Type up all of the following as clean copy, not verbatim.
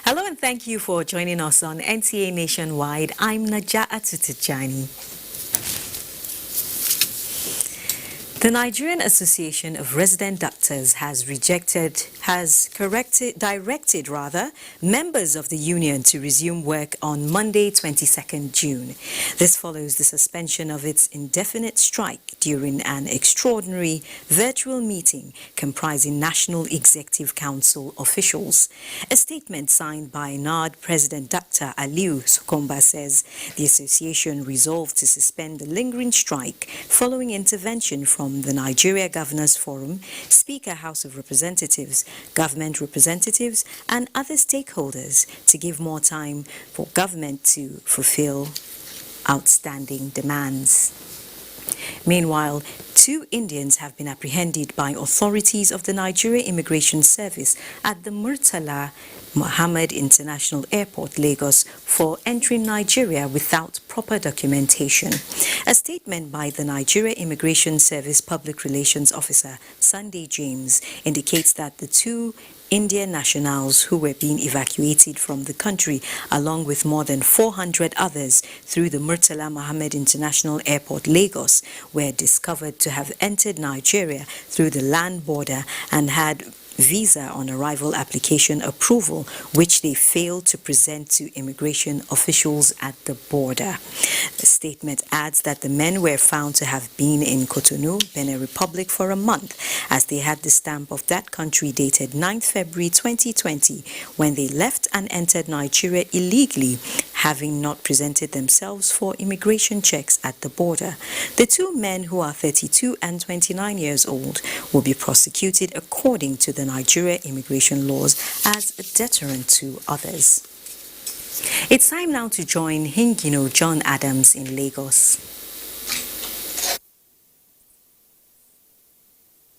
Hello and thank you for joining us on NTA Nationwide. I'm Najaa Tutijani. The Nigerian Association of Resident Doctors has directed members of the union to resume work on Monday, 22nd June. This follows the suspension of its indefinite strike during an extraordinary virtual meeting comprising National Executive Council officials. A statement signed by NARD President Dr. Aliu Sokomba says the association resolved to suspend the lingering strike following intervention from the Nigeria Governors Forum, Speaker House of Representatives, government representatives, and other stakeholders to give more time for government to fulfill outstanding demands. Meanwhile, 2 Indians have been apprehended by authorities of the Nigeria Immigration Service at the Murtala Mohammed International Airport, Lagos, for entering Nigeria without proper documentation. A statement by the Nigeria Immigration Service Public Relations Officer, Sunday James, indicates that the 2 Indian nationals who were being evacuated from the country, along with more than 400 others through the Murtala Mohammed International Airport, Lagos, were discovered to have entered Nigeria through the land border and had visa on arrival application approval, which they failed to present to immigration officials at the border. The statement adds that the men were found to have been in Cotonou, Benin Republic for a month, as they had the stamp of that country dated 9th February 2020 when they left and entered Nigeria illegally, having not presented themselves for immigration checks at the border. The 2 men, who are 32 and 29 years old, will be prosecuted according to the Nigeria immigration laws as a deterrent to others. It's time now to join Hingino John Adams in Lagos.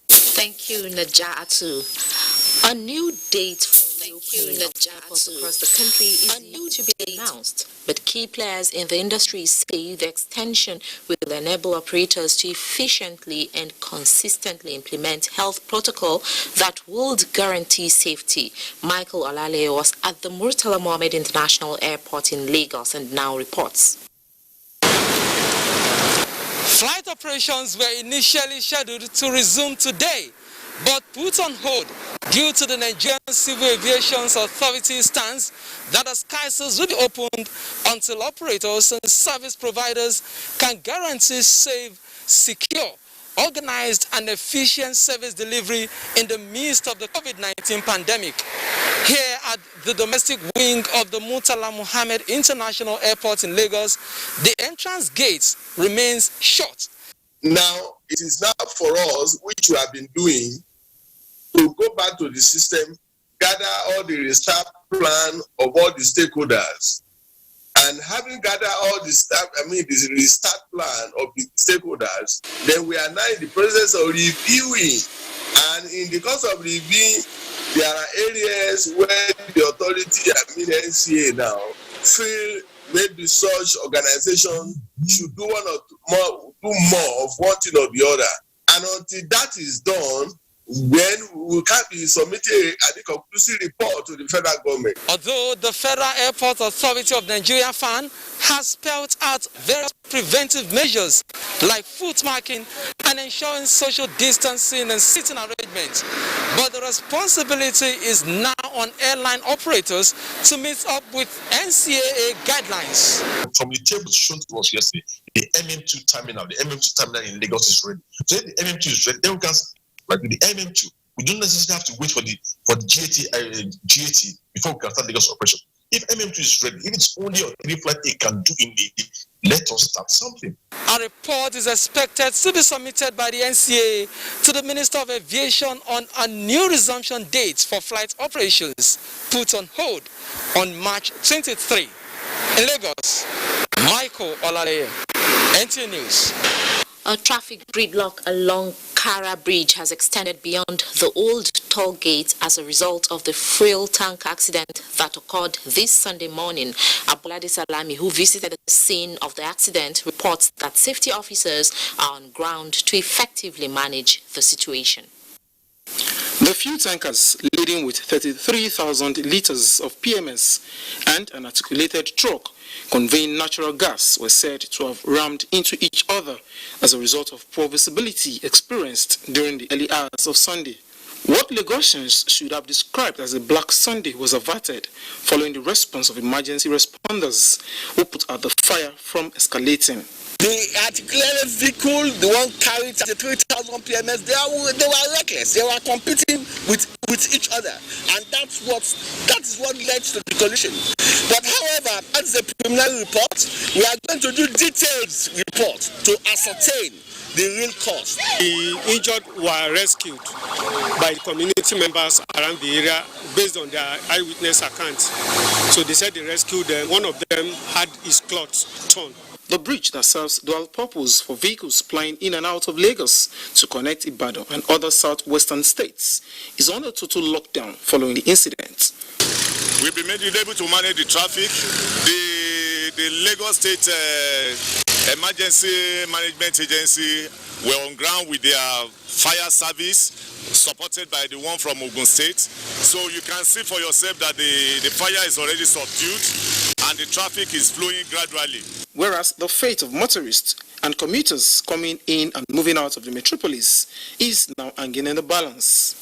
Thank you, Najatu. A new date for reopening airports across the country is yet to be announced, but key players in the industry say the extension will enable operators to efficiently and consistently implement health protocol that would guarantee safety. Michael Olale was at the Murtala Mohammed International Airport in Lagos and now reports. Flight operations were initially scheduled to resume today, but put on hold due to the Nigerian Civil Aviation Authority stance that the skies will be opened until operators and service providers can guarantee safe, secure, organized and efficient service delivery in the midst of the COVID-19 pandemic. Here at the domestic wing of the Murtala Mohammed International Airport in Lagos, the entrance gate remains shut. Now, it is now for us, which we have been doing, to go back to the system, gather all the restart plan of all the stakeholders. And having gathered all the the restart plan of the stakeholders, then we are now in the process of reviewing. And in the course of reviewing, there are areas where the authority, NCA now, feel maybe such organization should do more of one thing or the other. And until that is done, then we can be submitting a conclusive report to the federal government. Although the Federal Airport Authority of Nigeria FAN has spelled out various preventive measures like foot marking and ensuring social distancing and sitting arrangements, but the responsibility is now on airline operators to meet up with NCAA guidelines. From the tables shown to us yesterday, the MM2 terminal in Lagos is ready. So if the MM2 is ready, then we can. Like with the MM2, we don't necessarily have to wait for the GAT before we can start Lagos operation. If MM2 is ready, if it's only a 3 flight it can do in the, let us start something. A report is expected to be submitted by the NCAA to the Minister of Aviation on a new resumption date for flight operations put on hold on March 23. In Lagos, Michael Olaleye, NTA News. A traffic gridlock along Kara Bridge has extended beyond the old toll gate as a result of the fuel tank accident that occurred this Sunday morning. Abolade Salami, who visited the scene of the accident, reports that safety officers are on ground to effectively manage the situation. The fuel tankers, laden with 33,000 liters of PMS and an articulated truck conveying natural gas, were said to have rammed into each other as a result of poor visibility experienced during the early hours of Sunday. What Lagosians should have described as a Black Sunday was averted following the response of emergency responders who put out the fire from escalating. The articulated vehicle, the one carrying 33,000 PMS, they were reckless. They were competing with each other, and that is what led to the collision. But however, as a preliminary report, we are going to do detailed report to ascertain the real cause. The injured were rescued by the community members around the area based on their eyewitness account. So they said they rescued them. One of them had his clothes torn. The bridge that serves dual purpose for vehicles plying in and out of Lagos to connect Ibadan and other southwestern states is on a total lockdown following the incident. We've been able to manage the traffic. The Lagos State Emergency Management Agency were on ground with their fire service, supported by the one from Ogun State. So you can see for yourself that the fire is already subdued and the traffic is flowing gradually. Whereas the fate of motorists and commuters coming in and moving out of the metropolis is now hanging in the balance.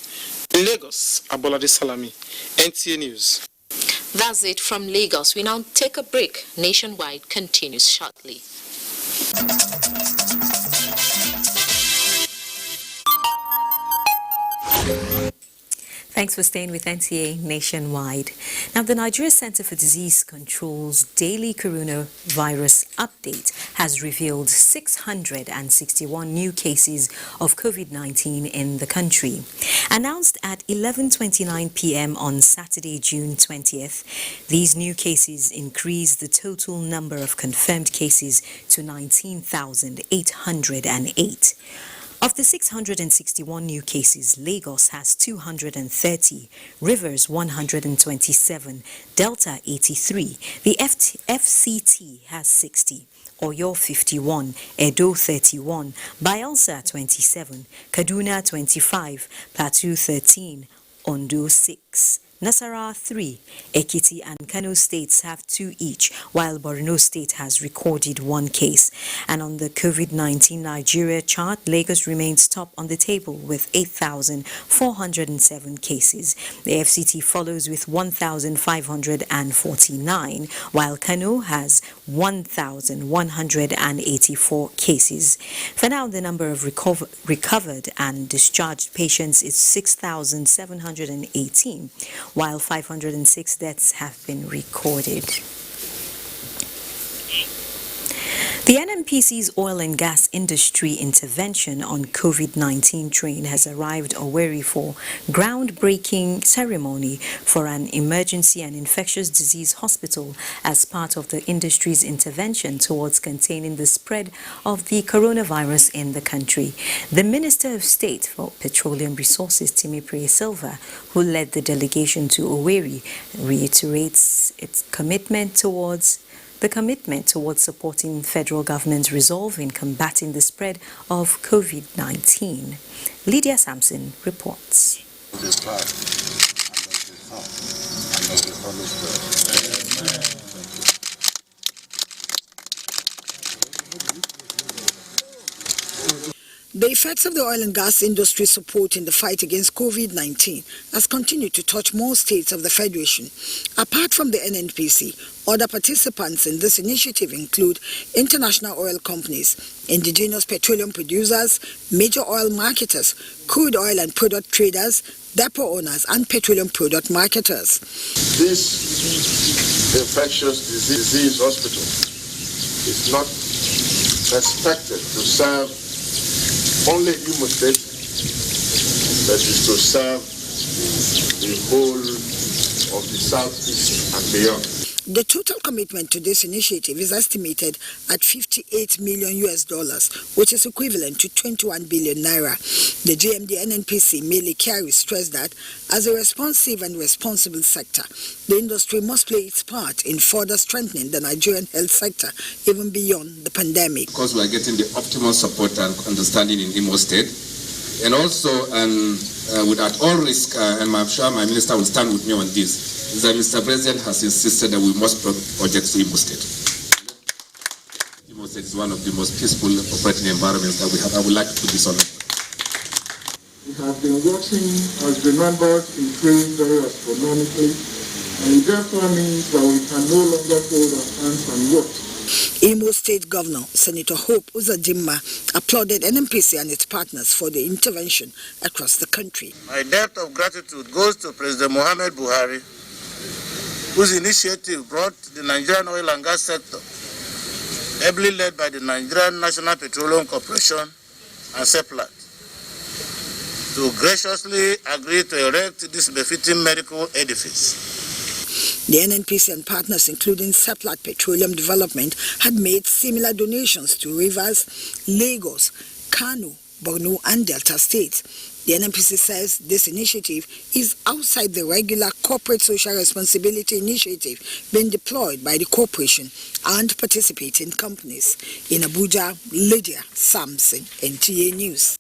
In Lagos, Abolade Salami, NTA News. That's it from Lagos. We now take a break. Nationwide continues shortly. Thanks for staying with NTA Nationwide. Now, the Nigeria Center for Disease Control's daily coronavirus update has revealed 661 new cases of COVID-19 in the country. Announced at 11:29 p.m. on Saturday, June 20th, these new cases increase the total number of confirmed cases to 19,808. Of the 661 new cases, Lagos has 230, Rivers 127, Delta 83, the FCT has 60, Oyo 51, Edo 31, Bayelsa 27, Kaduna 25, Plateau 13, Ondo 6. Nasarawa 3, Ekiti and Kano states have 2 each, while Borno state has recorded 1 case. And on the COVID-19 Nigeria chart, Lagos remains top on the table with 8,407 cases. The FCT follows with 1,549, while Kano has 1,184 cases. For now, the number of recovered and discharged patients is 6,718. While 506 deaths have been recorded. The NNPC's oil and gas industry intervention on COVID-19 train has arrived Owerri for groundbreaking ceremony for an emergency and infectious disease hospital as part of the industry's intervention towards containing the spread of the coronavirus in the country. The Minister of State for Petroleum Resources, Timi Silva, who led the delegation to Owerri, reiterates its commitment towards supporting federal government's resolve in combating the spread of COVID-19. Lydia Sampson reports. The effects of the oil and gas industry support in the fight against COVID-19 has continued to touch more states of the Federation. Apart from the NNPC, other participants in this initiative include international oil companies, indigenous petroleum producers, major oil marketers, crude oil and product traders, depot owners, and petroleum product marketers. This infectious disease hospital is not expected to serve only Imo State, but is to serve the whole of the Southeast and beyond. The total commitment to this initiative is estimated at $58 million, which is equivalent to 21 billion naira. The JMD NNPC merely carries stress that, as a responsive and responsible sector, the industry must play its part in further strengthening the Nigerian health sector even beyond the pandemic. Because we are getting the optimal support and understanding in Imo State, and also at all risk, and I'm sure my minister will stand with me on this, is that Mr. President has insisted that we must project to Imo State. Imo State is one of the most peaceful operating environments that we have. I would like to put this on. We have been watching as the numbers increase very astronomically, and it therefore means that we can no longer fold our hands and watch. Imo State Governor Senator Hope Uzodimma applauded NNPC and its partners for the intervention across the country. My debt of gratitude goes to President Muhammad Buhari, whose initiative brought the Nigerian oil and gas sector, ably led by the Nigerian National Petroleum Corporation and SEPLAT, to graciously agree to erect this befitting medical edifice. The NNPC and partners, including Seplat Petroleum Development, had made similar donations to Rivers, Lagos, Kano, Borno, and Delta states. The NNPC says this initiative is outside the regular corporate social responsibility initiative being deployed by the corporation and participating companies. In Abuja, Lydia Samson, NTA News.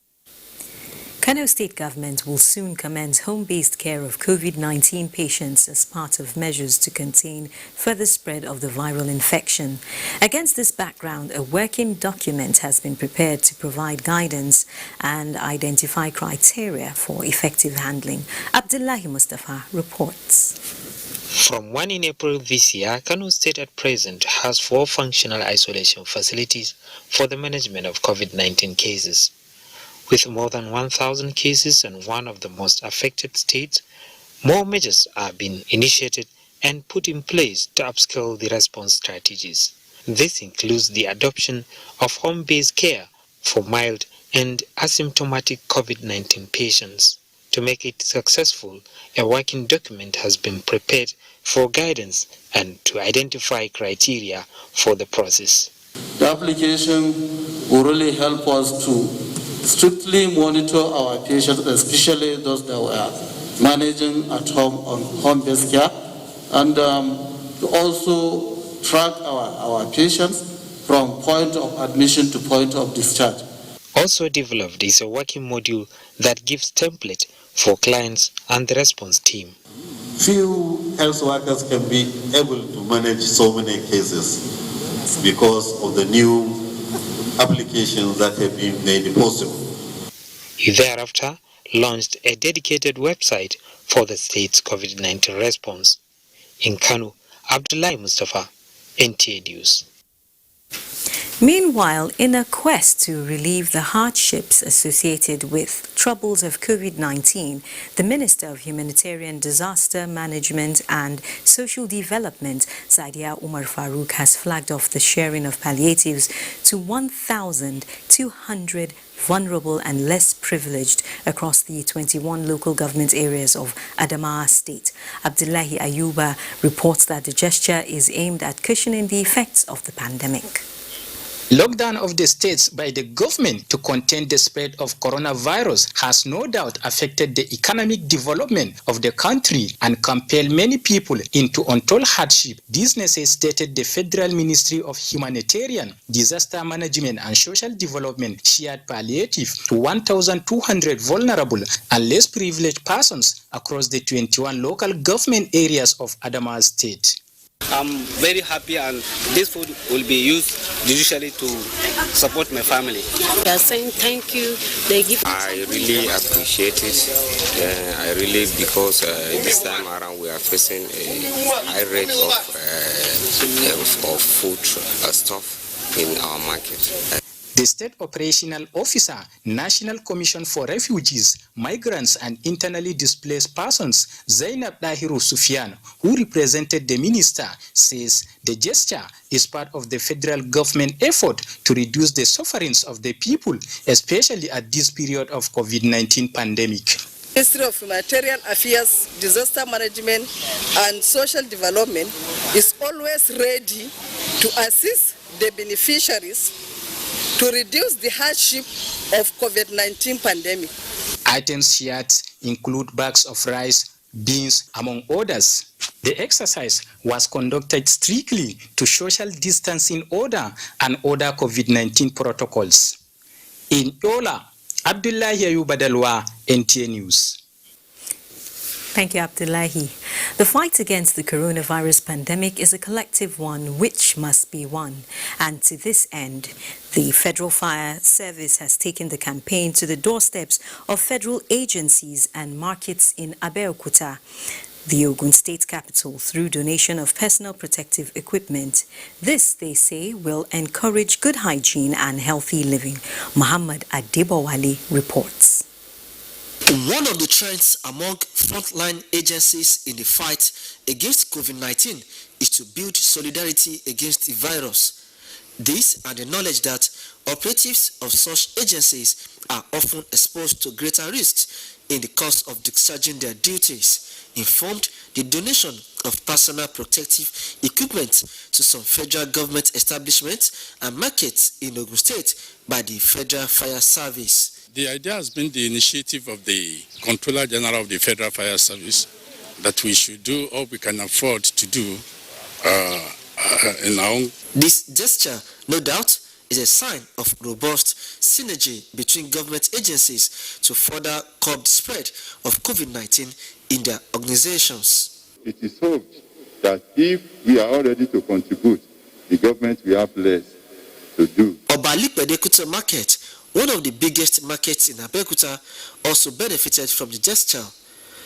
Kano State Government will soon commence home-based care of COVID-19 patients as part of measures to contain further spread of the viral infection. Against this background, a working document has been prepared to provide guidance and identify criteria for effective handling. Abdullahi Mustafa reports. From 1 in April this year, Kano State at present has 4 functional isolation facilities for the management of COVID-19 cases. With more than 1,000 cases and one of the most affected states, more measures are being initiated and put in place to upscale the response strategies. This includes the adoption of home-based care for mild and asymptomatic COVID-19 patients. To make it successful, a working document has been prepared for guidance and to identify criteria for the process. The application will really help us to strictly monitor our patients, especially those that were managing at home on home-based care, and to also track our patients from point of admission to point of discharge. Also developed is a working module that gives template for clients and the response team. Few health workers can be able to manage so many cases because of the new applications that have been made possible. He thereafter launched a dedicated website for the state's COVID-19 response. In Kano, Abdullahi Mustafa, NTA News. Meanwhile, in a quest to relieve the hardships associated with troubles of COVID-19, the Minister of Humanitarian Disaster Management and Social Development, Saidia Umar Farouk, has flagged off the sharing of palliatives to 1,200 vulnerable and less privileged across the 21 local government areas of Adamawa State. Abdullahi Ayuba reports that the gesture is aimed at cushioning the effects of the pandemic. Lockdown of the states by the government to contain the spread of coronavirus has no doubt affected the economic development of the country and compelled many people into untold hardship. This necessitated the Federal Ministry of Humanitarian, Disaster Management and Social Development shared palliative to 1,200 vulnerable and less privileged persons across the 21 local government areas of Adamawa State. I'm very happy, and this food will be used judicially to support my family. They are saying thank you. They give. I really appreciate it. I really, because this time around we are facing a high rate of food stuff in our market. The State Operational Officer, National Commission for Refugees, Migrants and Internally Displaced Persons, Zainab Dahiru Sufyan, who represented the minister, says the gesture is part of the federal government effort to reduce the sufferings of the people, especially at this period of COVID-19 pandemic. Ministry of Humanitarian Affairs, Disaster Management and Social Development is always ready to assist the beneficiaries to reduce the hardship of COVID-19 pandemic. Items shared include bags of rice, beans, among others. The exercise was conducted strictly to social distancing order and other COVID-19 protocols. In Yola, Abdullahi Ayubadalwa, NTA News. Thank you, Abdullahi. The fight against the coronavirus pandemic is a collective one which must be won. And to this end, the Federal Fire Service has taken the campaign to the doorsteps of federal agencies and markets in Abeokuta, the Ogun State capital, through donation of personal protective equipment. This, they say, will encourage good hygiene and healthy living. Muhammad Adebowale reports. One of the trends among frontline agencies in the fight against COVID-19 is to build solidarity against the virus. This and the knowledge that operatives of such agencies are often exposed to greater risks in the course of discharging their duties informed the donation of personal protective equipment to some federal government establishments and markets in Ogun State by the Federal Fire Service. The idea has been the initiative of the Controller General of the Federal Fire Service that we should do all we can afford to do in our own. This gesture, no doubt, is a sign of robust synergy between government agencies to further curb the spread of COVID-19 in their organizations. It is hoped that if we are all ready to contribute, the government will have less to do. Obalipedekuta Market, one of the biggest markets in Abeokuta, also benefited from the gesture.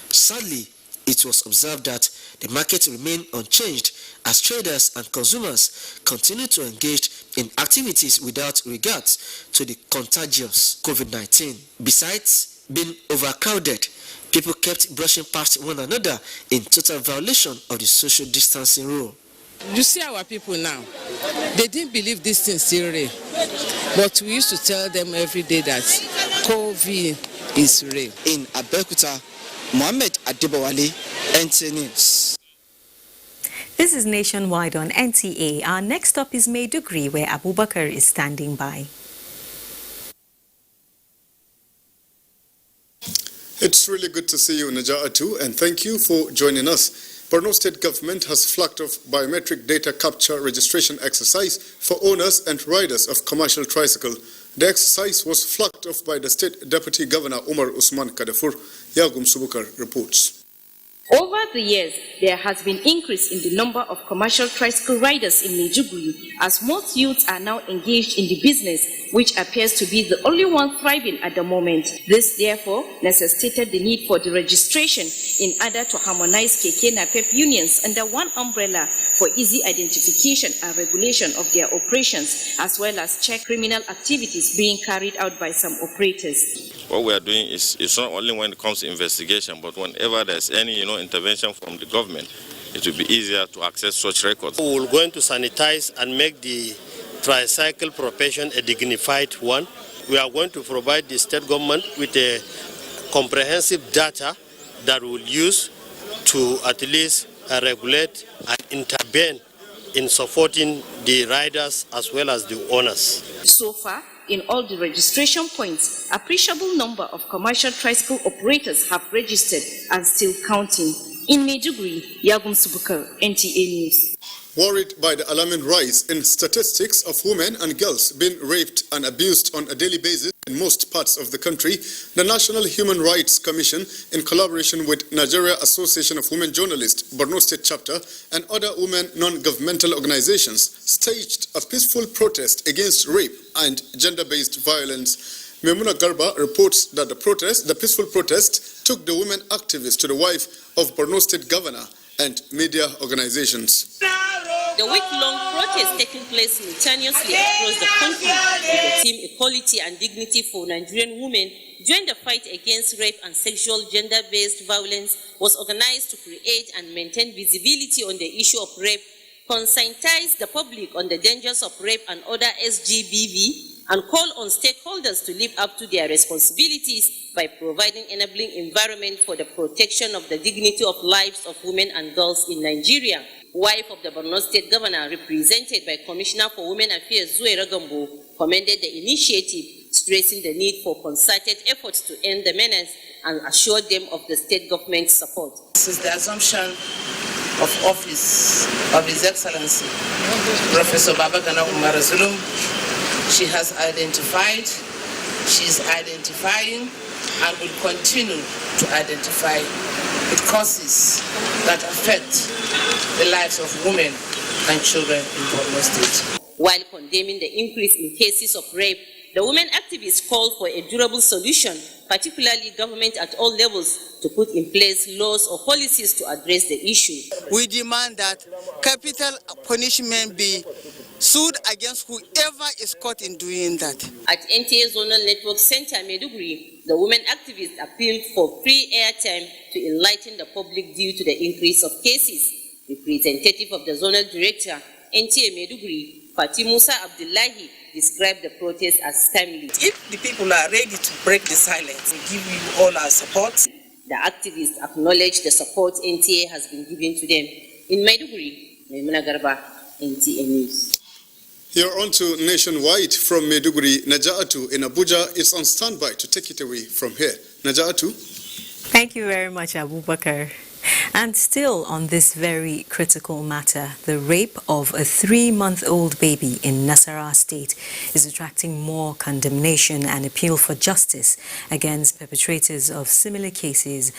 Sadly, it was observed that the market remained unchanged as traders and consumers continue to engage in activities without regard to the contagious COVID-19. Besides being overcrowded, people kept brushing past one another in total violation of the social distancing rule. You see our people now, they didn't believe this thing still real, but we used to tell them every day that COVID is real. In Abeokuta, Mohammed Adebowale, NTA News. This is Nationwide on NTA. Our next stop is Maiduguri, where Abubakar is standing by. It's really good to see you, Naja'atu, and thank you for joining us. Borno State Government has flagged off biometric data capture registration exercise for owners and riders of commercial tricycle. The exercise was flagged off by the State Deputy Governor Umar Usman Kadafur. Yagum Subukar reports. Over the years, there has been increase in the number of commercial tricycle riders in Maiduguri, as most youths are now engaged in the business, which appears to be the only one thriving at the moment. This, therefore, necessitated the need for the registration in order to harmonize Keke Napep unions under one umbrella for easy identification and regulation of their operations, as well as check criminal activities being carried out by some operators. What we are doing is not only when it comes to investigation, but whenever there's any intervention from the government, it will be easier to access such records. We are going to sanitize and make the tricycle profession a dignified one. We are going to provide the state government with a comprehensive data that we will use to at least regulate and intervene in supporting the riders as well as the owners. So far, in all the registration points, appreciable number of commercial tricycle operators have registered and still counting. In Maiduguri, Yagum Subukar, NTA News. Worried by the alarming rise in statistics of women and girls being raped and abused on a daily basis in most parts of the country, the National Human Rights Commission, in collaboration with Nigeria Association of Women Journalists, Borno State Chapter, and other women non-governmental organizations, staged a peaceful protest against rape and gender-based violence. Memuna Garba reports that the peaceful protest took the women activists to the wife of Borno State Governor and media organizations. The week-long protest taking place simultaneously across the country with the theme Equality and Dignity for Nigerian Women during the fight against rape and sexual gender-based violence was organized to create and maintain visibility on the issue of rape, conscientize the public on the dangers of rape and other SGBV, and call on stakeholders to live up to their responsibilities by providing enabling environment for the protection of the dignity of lives of women and girls in Nigeria. Wife of the Borno State Governor, represented by Commissioner for Women Affairs Zoe Ragambo, commended the initiative, stressing the need for concerted efforts to end the menace and assured them of the state government's support. Since the assumption of office of His Excellency, Professor Babagana Umar Zulum, she has identified, she is identifying, and will continue to identify the causes that affect the lives of women and children in Borno State. While condemning the increase in cases of rape, the women activists called for a durable solution, particularly government at all levels, to put in place laws or policies to address the issue. We demand that capital punishment be sued against whoever is caught in doing that. At NTA Zonal Network Center, Maiduguri, the women activists appealed for free airtime to enlighten the public due to the increase of cases. Representative of the Zonal Director, NTA Maiduguri, Fatih Musa Abdullahi, described the protest as timely. If the people are ready to break the silence, we give you all our support. The activists acknowledged the support NTA has been giving to them. In Maiduguri, Maimuna Garba, NTA News. You're on to Nationwide from Maiduguri. Naja'atu in Abuja is on standby to take it away from here. Naja'atu. Thank you very much, Abubakar. And still on this very critical matter, the rape of a 3-month-old baby in Nasarawa State is attracting more condemnation and appeal for justice against perpetrators of similar cases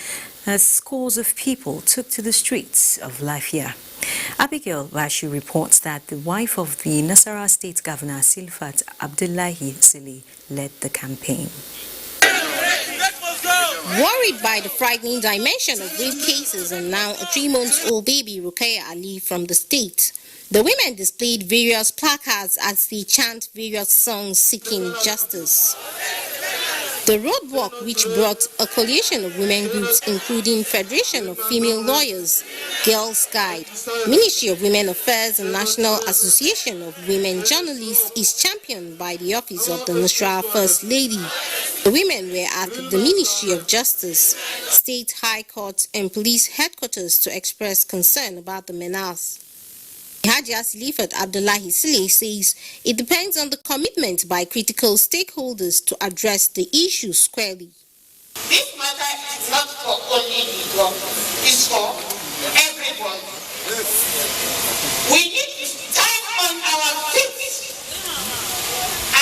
as scores of people took to the streets of Lafia. Abigail Bashi reports that the wife of the Nasarawa State Governor Silfat Abdullahi Sili led the campaign. Worried by the frightening dimension of rape cases and now a 3-month-old baby, Rukaya Ali from the state, the women displayed various placards as they chant various songs seeking justice. The roadblock, which brought a coalition of women groups including Federation of Female Lawyers, Girls Guide, Ministry of Women Affairs and National Association of Women Journalists, is championed by the office of the Nasarawa First Lady. The women were at the Ministry of Justice, State High Court and Police Headquarters to express concern about the menace. Hajiya Silifat Abdullahi Sile says it depends on the commitment by critical stakeholders to address the issue squarely. This matter is not for only the government, it's for everyone. We need to stand on our feet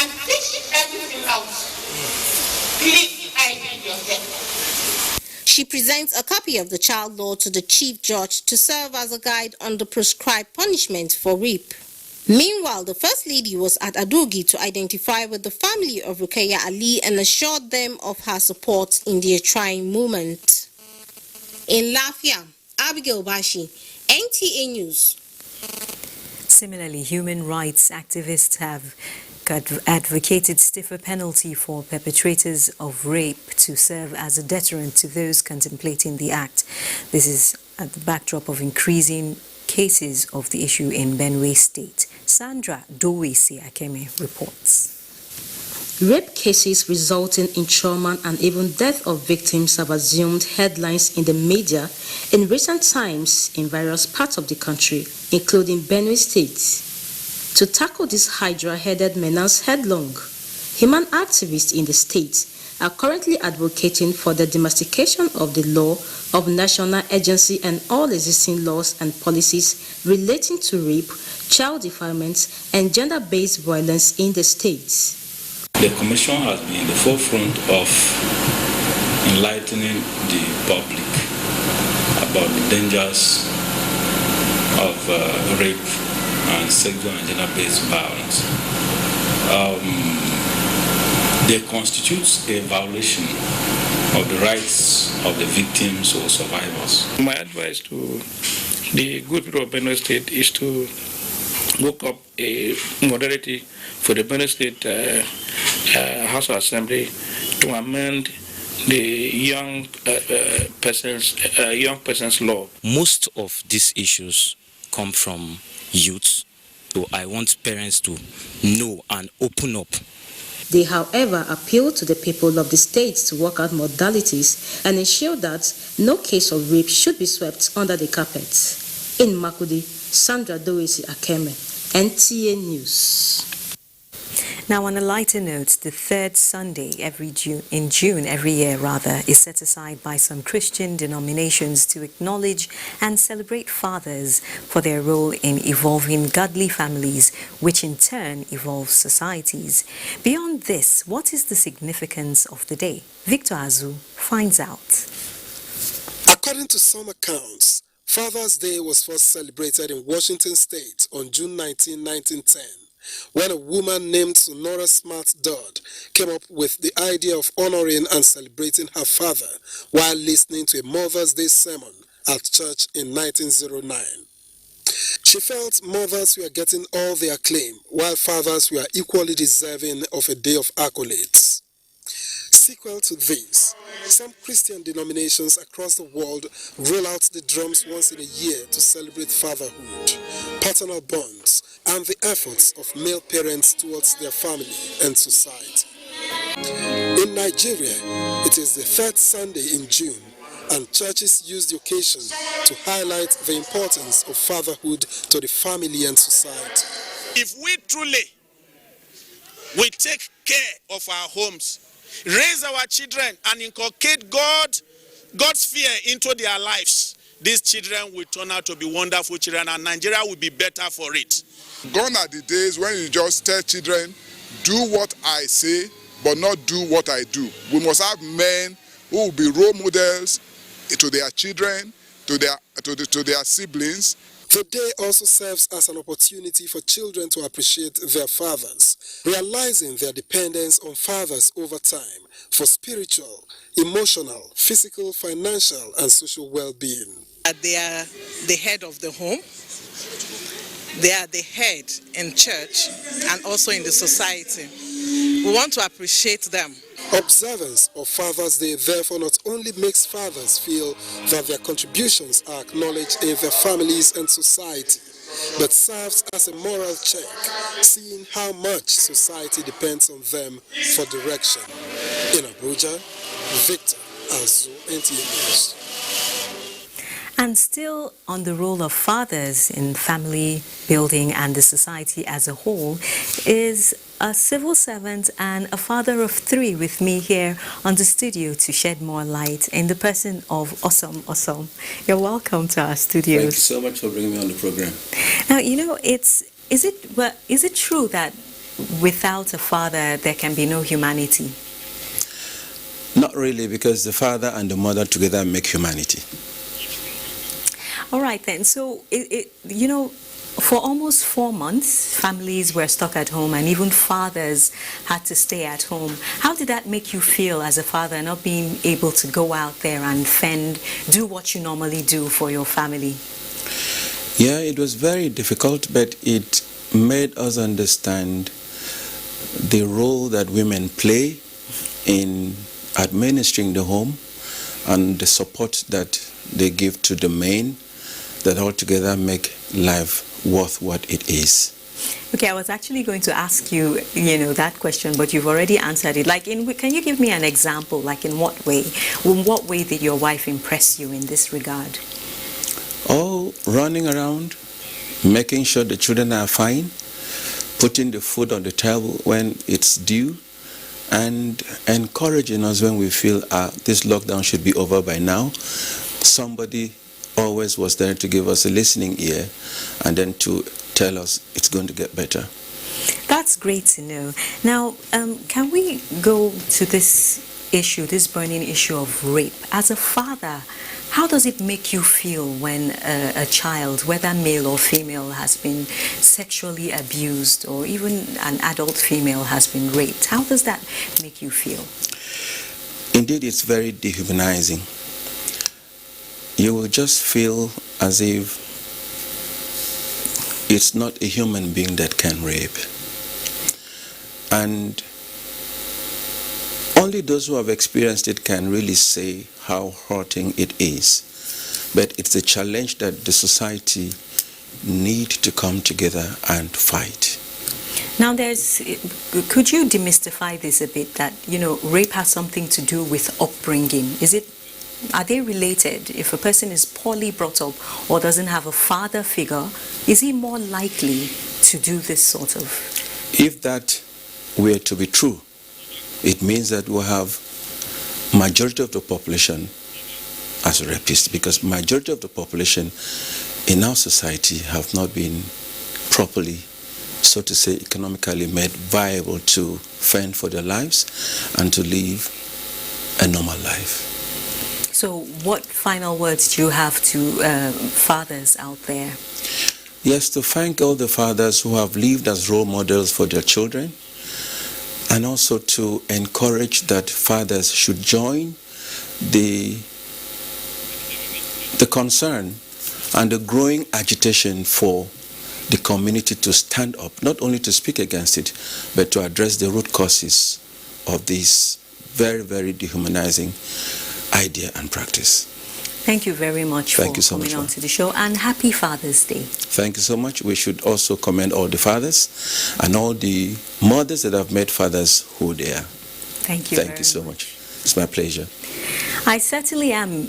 and fix everything out. Please, I need your help. She presents a copy of the child law to the chief judge to serve as a guide on the prescribed punishment for rape. Meanwhile, the First Lady was at Adogi to identify with the family of Rukaya Ali and assured them of her support in their trying moment. In Lafia, Abigail Bashi, NTA News. Similarly, human rights activists have advocated stiffer penalty for perpetrators of rape to serve as a deterrent to those contemplating the act. This is at the backdrop of increasing cases of the issue in Benue State. Sandra Dowisi Akeme reports. Rape cases resulting in trauma and even death of victims have assumed headlines in the media in recent times in various parts of the country, including Benue State. To tackle this hydra-headed menace headlong, human activists in the state are currently advocating for the domestication of the law of national agency and all existing laws and policies relating to rape, child defilement, and gender-based violence in the state. The Commission has been in the forefront of enlightening the public about the dangers of rape and sexual and gender-based violence. They constitute a violation of the rights of the victims or survivors. My advice to the good people of Benue State is to work up a modality for the Benue State House of Assembly to amend the young persons law. Most of these issues come from youth, so I want parents to know and open up They, however, appeal to the people of the state to work out modalities and ensure that no case of rape should be swept under the carpet. In Makudi, Sandra Doesi Akeme, NTA News. Now, on a lighter note, the third Sunday in June every year, is set aside by some Christian denominations to acknowledge and celebrate fathers for their role in evolving godly families, which in turn evolve societies. Beyond this, what is the significance of the day? Victor Azu finds out. According to some accounts, Father's Day was first celebrated in Washington State on June 19, 1910. When a woman named Sonora Smart Dodd came up with the idea of honoring and celebrating her father while listening to a Mother's Day sermon at church in 1909. She felt mothers were getting all the acclaim, while fathers were equally deserving of a day of accolades. Sequel to this, some Christian denominations across the world roll out the drums once in a year to celebrate fatherhood, paternal bonds, and the efforts of male parents towards their family and society. In Nigeria, it is the third Sunday in June, and churches use the occasion to highlight the importance of fatherhood to the family and society. If we truly take care of our homes, raise our children, and inculcate God's fear into their lives, these children will turn out to be wonderful children, and Nigeria will be better for it. Gone are the days when you just tell children, do what I say, but not do what I do. We must have men who will be role models to their children, to their siblings. The day also serves as an opportunity for children to appreciate their fathers, realizing their dependence on fathers over time for spiritual, emotional, physical, financial, and social well-being. They are the head of the home. They are the head in church and also in the society. We want to appreciate them. Observance of Father's Day therefore not only makes fathers feel that their contributions are acknowledged in their families and society, but serves as a moral check, seeing how much society depends on them for direction. In Abuja, Victor Azu, NTA News. And still on the role of fathers in family building and the society as a whole is a civil servant and a father of three with me here on the studio to shed more light in the person of Osom. You're welcome to our studios. Thank you so much for bringing me on the program. Now, is it true that without a father there can be no humanity? Not really, because the father and the mother together make humanity. All right then. So, for almost 4 months, families were stuck at home and even fathers had to stay at home. How did that make you feel as a father, not being able to go out there and fend, do what you normally do for your family? Yeah, it was very difficult, but it made us understand the role that women play in administering the home and the support that they give to the men, that altogether make life worth what it is. Okay, I was actually going to ask you, that question, but you've already answered it. Can you give me an example? Like, in what way? In what way did your wife impress you in this regard? Oh, running around, making sure the children are fine, putting the food on the table when it's due, and encouraging us when we feel this lockdown should be over by now. Somebody always was there to give us a listening ear and then to tell us it's going to get better. That's great to know. Now, can we go to this issue, this burning issue of rape? As a father, how does it make you feel when a child, whether male or female, has been sexually abused, or even an adult female has been raped? How does that make you feel? Indeed, it's very dehumanizing. You will just feel as if it's not a human being that can rape. And only those who have experienced it can really say how hurting it is. But it's a challenge that the society need to come together and fight. Now, could you demystify this a bit, that, rape has something to do with upbringing? Are they related? If a person is poorly brought up or doesn't have a father figure, is he more likely to do this sort of? If that were to be true, it means that we have majority of the population as rapists, because majority of the population in our society have not been properly, so to say, economically made viable to fend for their lives and to live a normal life. So what final words do you have to fathers out there? Yes, to thank all the fathers who have lived as role models for their children, and also to encourage that fathers should join the concern and the growing agitation for the community to stand up, not only to speak against it, but to address the root causes of this very, very dehumanizing idea and practice. Thank you very much for coming on to the show, and happy Father's Day. Thank you so much. We should also commend all the fathers and all the mothers that have made fathers who they are. Thank you. Thank you so much. It's my pleasure. I certainly am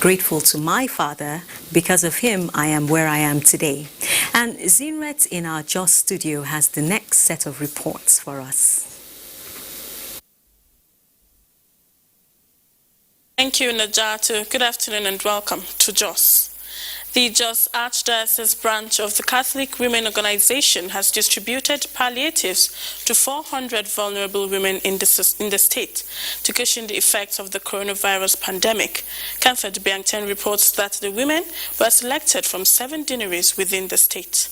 grateful to my father. Because of him, I am where I am today. And Zinret in our Jos studio has the next set of reports for us. Thank you, Najatu. Good afternoon and welcome to Jos. The Jos Archdiocese branch of the Catholic Women Organization has distributed palliatives to 400 vulnerable women in the state to cushion the effects of the coronavirus pandemic. Comfort Biangten reports that the women were selected from 7 deaneries within the state.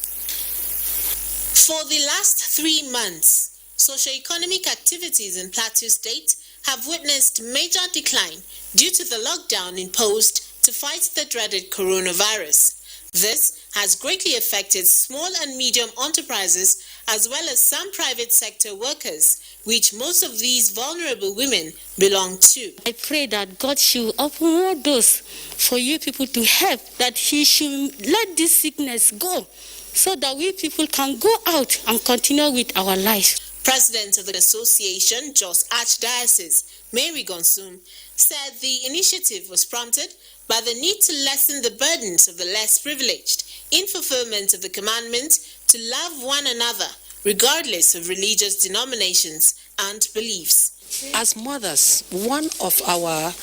For the last 3 months, socio-economic activities in Plateau State have witnessed major decline due to the lockdown imposed to fight the dreaded coronavirus. This has greatly affected small and medium enterprises as well as some private sector workers, which most of these vulnerable women belong to. I pray that God should open more doors for you people to help, that He should let this sickness go so that we people can go out and continue with our life. President of the association, Jos Archdiocese, Mary Gonsum, said the initiative was prompted by the need to lessen the burdens of the less privileged in fulfillment of the commandment to love one another, regardless of religious denominations and beliefs. As mothers, one of our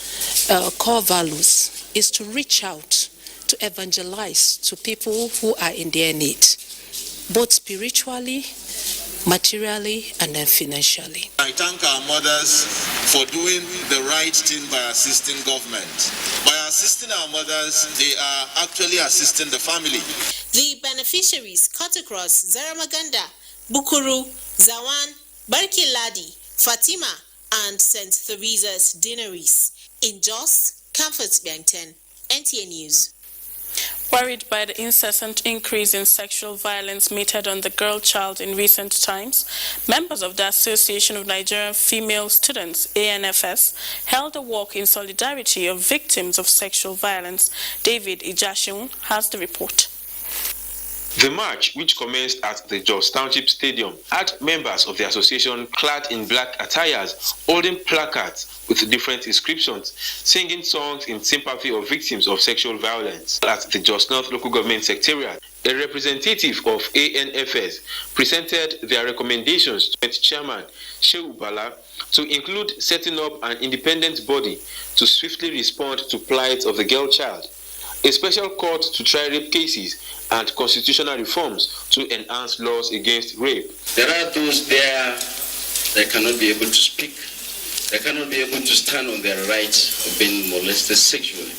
core values is to reach out, to evangelize to people who are in their need, both spiritually, materially, and then financially. I thank our mothers for doing the right thing by assisting government. By assisting our mothers, they are actually assisting the family. The beneficiaries cut across Zaramaganda, Bukuru, Zawan, Barkiladi, Fatima, and St. Theresa's deaneries. In Jos, Comfort Biangten, NTA News. Worried by the incessant increase in sexual violence meted on the girl child in recent times, members of the Association of Nigerian Female Students, ANFS, held a walk in solidarity of victims of sexual violence. David Ijashun has the report. The march, which commenced at the Jos Township Stadium, had members of the association clad in black attires, holding placards with different inscriptions, singing songs in sympathy of victims of sexual violence. At the Jos North Local Government Secretariat, a representative of ANFS presented their recommendations to its chairman, Shehu Bala, to include setting up an independent body to swiftly respond to plight of the girl child, a special court to try rape cases, and constitutional reforms to enhance laws against rape. There are those there that cannot be able to speak. They cannot be able to stand on their rights of being molested sexually.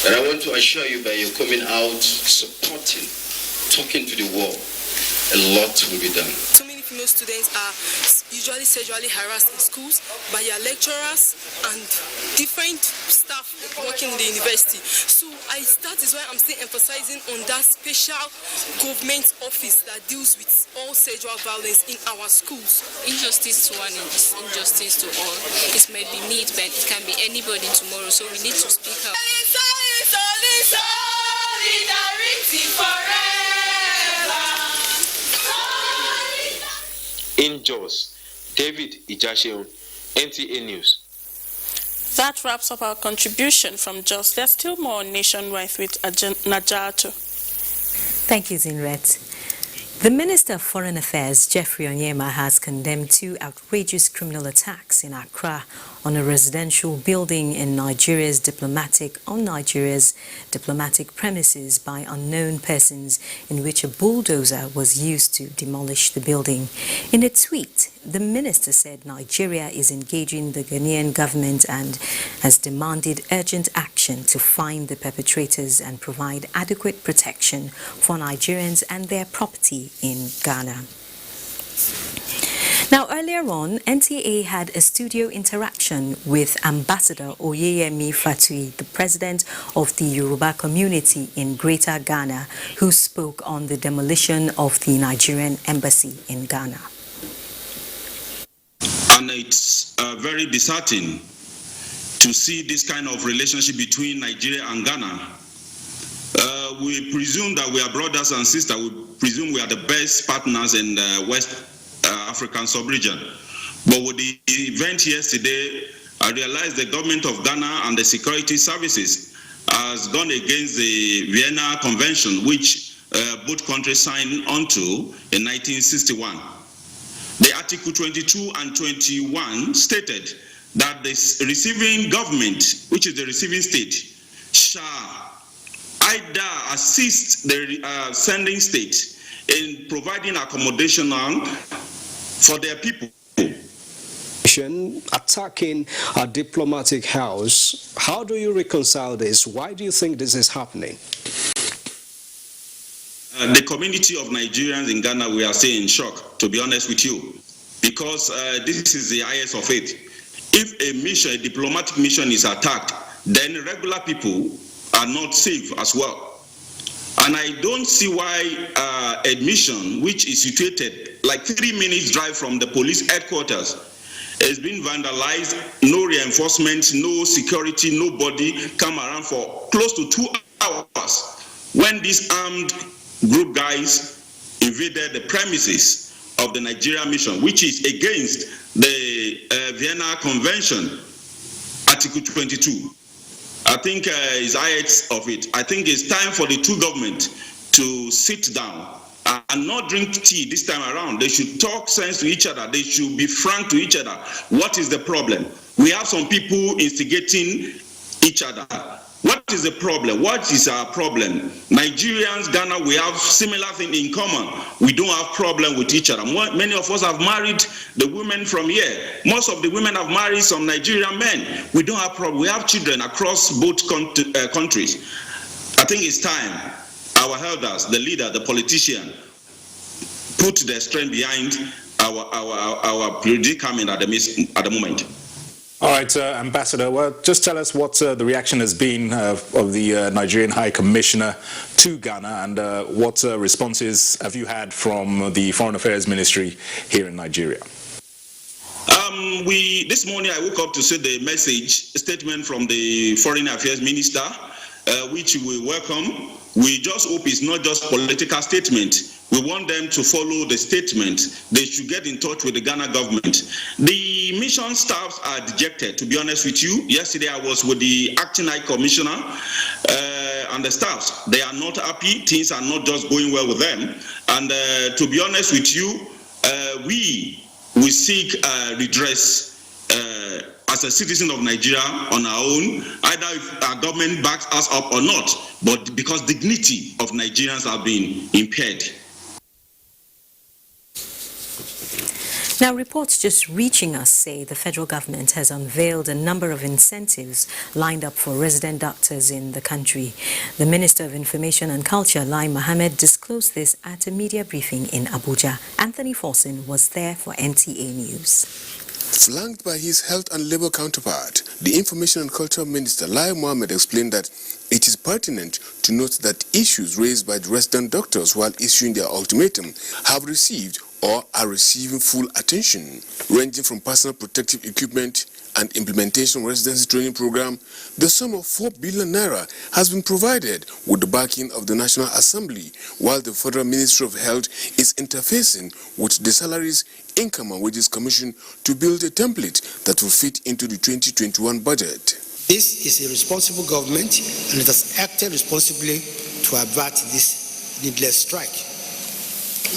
But I want to assure you, by your coming out, supporting, talking to the world, a lot will be done. So many female students are usually sexually harassed in schools by their lecturers and different staff working in the university. So that is why I'm still emphasizing on that special government office that deals with all sexual violence in our schools. Injustice to one is injustice to all. It may be me, but it can be anybody tomorrow. So we need to speak up. Solidarity forever. In Jos, David Ijasheun, NTA News. That wraps up our contribution from Jos. There's still more nationwide with Najato. Thank you, Zinret. The Minister of Foreign Affairs, Jeffrey Onyema, has condemned 2 outrageous criminal attacks in Accra on a residential building on Nigeria's diplomatic premises by unknown persons, in which a bulldozer was used to demolish the building. In a tweet, the minister said Nigeria is engaging the Ghanaian government and has demanded urgent action to find the perpetrators and provide adequate protection for Nigerians and their property in Ghana. Now, earlier on, NTA had a studio interaction with Ambassador Oyeyemi Fatui, the president of the Yoruba community in Greater Ghana, who spoke on the demolition of the Nigerian embassy in Ghana. And it's very disheartening to see this kind of relationship between Nigeria and Ghana. We presume that we are brothers and sisters. We presume we are the best partners in the West African sub-region. But with the event yesterday, I realized the government of Ghana and the security services has gone against the Vienna Convention, which both countries signed onto in 1961. The Article 22 and 21 stated that the receiving government, which is the receiving state, shall either assist the sending state in providing accommodation for their people. Attacking a diplomatic house. How do you reconcile this? Why do you think this is happening? The community of Nigerians in Ghana, we are still in shock, to be honest with you, because this is the highest of it. If a mission, a diplomatic mission is attacked, then regular people are not safe as well. And I don't see why a mission which is situated like 3 minutes drive from the police headquarters is being vandalized, no reinforcement, no security, nobody come around for close to 2 hours when these armed group guys invaded the premises of the Nigeria mission, which is against the Vienna Convention, Article 22. I think is heights of it. I think it's time for the two governments to sit down and not drink tea this time around. They should talk sense to each other. They should be frank to each other. What is the problem? We have some people instigating each other. What is the problem? What is our problem? Nigerians, Ghana, we have similar thing in common. We don't have problem with each other. Many of us have married the women from here. Most of the women have married some Nigerian men. We don't have problem. We have children across both countries. I think it's time our elders, the leader, the politician, put their strength behind our predicament at the moment. All right, Ambassador, well, just tell us what the reaction has been of the Nigerian High Commissioner to Ghana, and what responses have you had from the Foreign Affairs Ministry here in Nigeria? This morning I woke up to see the statement from the Foreign Affairs Minister, which we welcome. We just hope it's not just political statement. We want them to follow the statement. They should get in touch with the Ghana government. The mission staffs are dejected, to be honest with you. Yesterday I was with the acting High Commissioner and the staffs. They are not happy. Things are not just going well with them. And to be honest with you, we seek redress as a citizen of Nigeria on our own, either if our government backs us up or not, but because dignity of Nigerians have been impaired. Now, reports just reaching us say the federal government has unveiled a number of incentives lined up for resident doctors in the country. The Minister of Information and Culture, Lai Mohammed, disclosed this at a media briefing in Abuja. Anthony Forson was there for NTA News. Flanked by his health and labor counterpart, the Information and Culture Minister, Lai Mohammed, explained that it is pertinent to note that issues raised by the resident doctors while issuing their ultimatum have received or are receiving full attention, ranging from personal protective equipment and implementation residency training program. The sum of 4 billion naira has been provided with the backing of the National Assembly, while the Federal Ministry of Health is interfacing with the Salaries, Income and Wages Commission to build a template that will fit into the 2021 budget. This is a responsible government, and it has acted responsibly to avert this needless strike.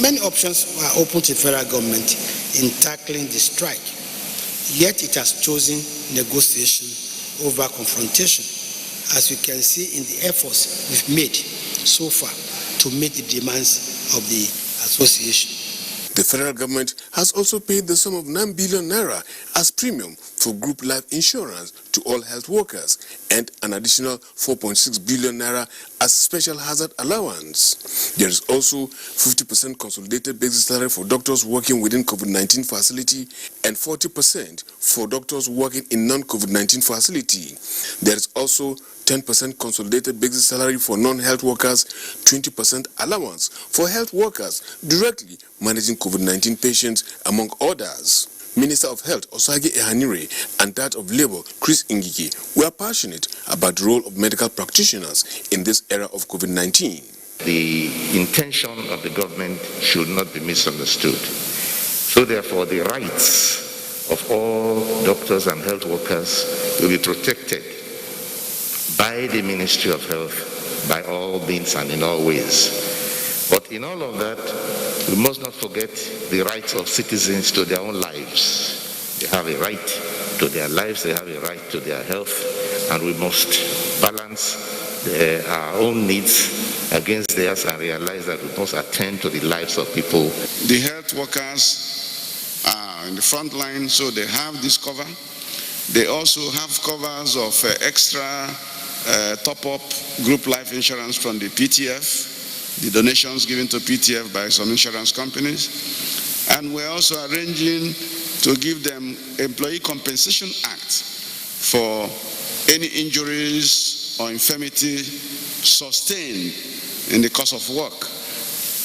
Many options were open to the federal government in tackling the strike, yet it has chosen negotiation over confrontation, as we can see in the efforts we've made so far to meet the demands of the association. The federal government has also paid the sum of 9 billion naira as premium for group life insurance to all health workers and an additional 4.6 billion naira as special hazard allowance. There is also 50% consolidated basic salary for doctors working within COVID-19 facility and 40% for doctors working in non-COVID-19 facility. There is also 10% consolidated basic salary for non-health workers, 20% allowance for health workers directly managing COVID-19 patients, among others. Minister of Health Osage Ehanire and that of Labour Chris Ngige were passionate about the role of medical practitioners in this era of COVID-19. The intention of the government should not be misunderstood. So therefore, the rights of all doctors and health workers will be protected by the Ministry of Health, by all means and in all ways. But in all of that, we must not forget the rights of citizens to their own lives. They have a right to their lives, they have a right to their health, and we must balance our own needs against theirs and realize that we must attend to the lives of people. The health workers are in the front line, so they have this cover. They also have covers of extra top-up group life insurance from the PTF, the donations given to PTF by some insurance companies. And we're also arranging to give them Employee Compensation Act for any injuries or infirmity sustained in the course of work,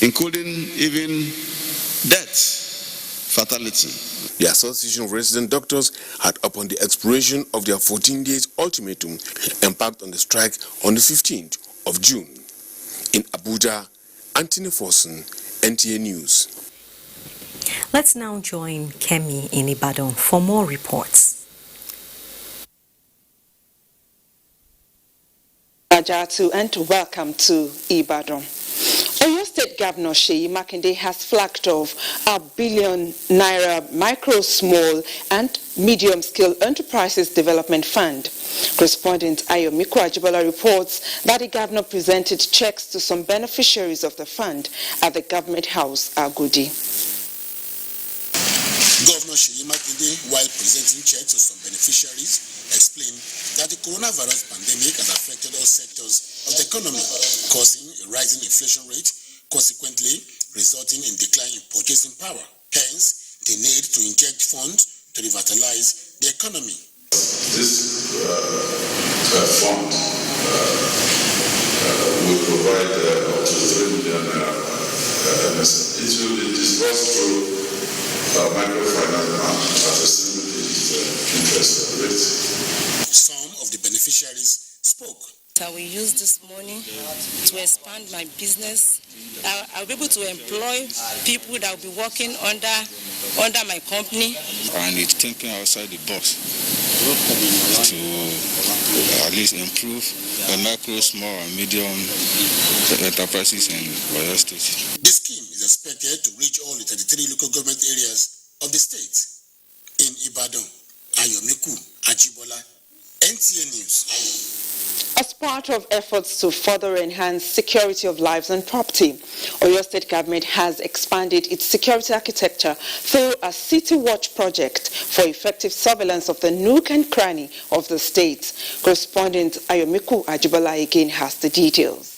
including even death, fatality. The Association of Resident Doctors had, upon the expiration of their 14 days ultimatum, embarked on the strike on the 15th of June. In Abuja, Anthony Forson, NTA News. Let's now join Kemi in Ibadan for more reports. Ajatu and welcome to Ibadan. Oyo State Governor Seyi Makinde has flagged off a R1 billion micro, small and medium-scale enterprises development fund. Correspondent Ayomiku Ajibola reports that the governor presented checks to some beneficiaries of the fund at the government house, Agodi. Governor Seyi Makinde, while presenting checks to some beneficiaries, explained that the coronavirus pandemic has affected all sectors of the economy, causing a rising inflation rate, consequently resulting in decline in purchasing power. Hence, the need to inject funds to revitalize the economy. This fund will provide up to 3 million naira. It will be disbursed through microfinance bank at a single-digit interest rate. Some of the beneficiaries spoke. I will use this money to expand my business. I'll be able to employ people that will be working under my company. And it's thinking outside the box to at least improve the micro, small and medium enterprises in Oyo State. The scheme is expected to reach all the 33 local government areas of the state. In Ibadan, Ayomiku Ajibola, NTA News. As part of efforts to further enhance security of lives and property, Oyo State Government has expanded its security architecture through a City Watch project for effective surveillance of the nook and cranny of the state. Correspondent Ayomiku Ajibola again has the details.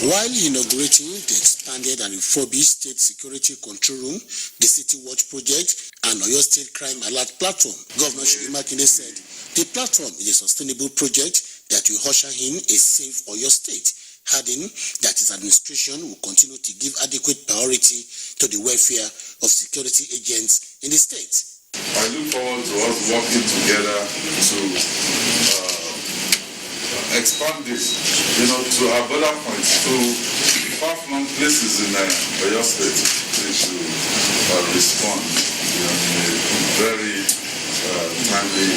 While inaugurating the expanded and refurbished State Security Control Room, the City Watch project, and Oyo State Crime Alert Platform, Governor Seyi Makinde said the platform is a sustainable project that will usher in a safe Oyo State. adding that his administration will continue to give adequate priority to the welfare of security agents in the state. I look forward to us working together to expand this, to our border points, to far-flung places in your state. They should respond in a very timely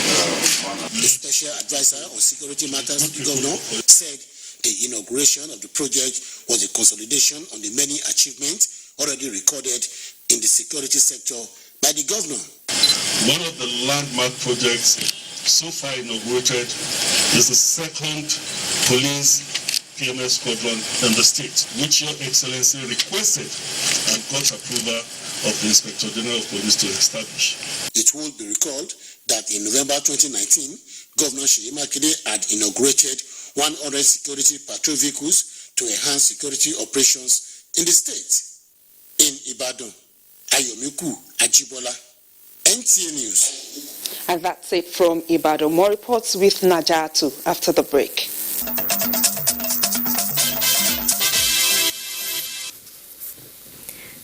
manner. The special advisor on security matters to the governor said the inauguration of the project was a consolidation on the many achievements already recorded in the security sector by the governor. One of the landmark projects so far inaugurated is the second police PMS squadron in the state, which Your Excellency requested and got approval of the Inspector General of Police to establish. It will be recalled that in November 2019, Governor Seyi Makinde had inaugurated 100 security patrol vehicles to enhance security operations in the state. In Ibadan, Ayomiku Ajibola, NTA News. And that's it from Ibadan. More reports with Najatu after the break.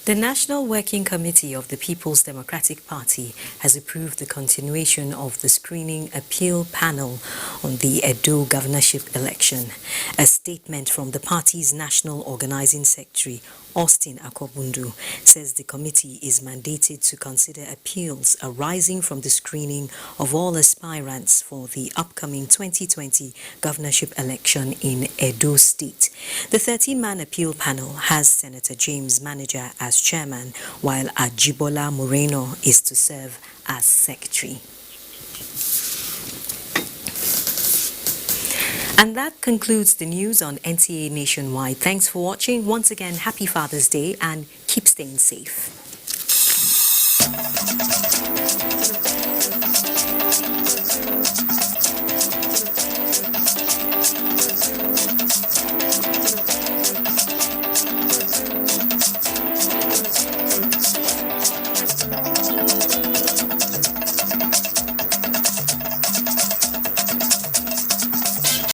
The National Working Committee of the People's Democratic Party has approved the continuation of the screening appeal panel on the Edo governorship election. A statement from the party's National Organizing Secretary, Austin Akobundu, says the committee is mandated to consider appeals arising from the screening of all aspirants for the upcoming 2020 governorship election in Edo State. The 13-man appeal panel has Senator James Manager as chairman, while Ajibola Moreno is to serve as secretary. And that concludes the news on NTA Nationwide. Thanks for watching. Once again, happy Father's Day and keep staying safe.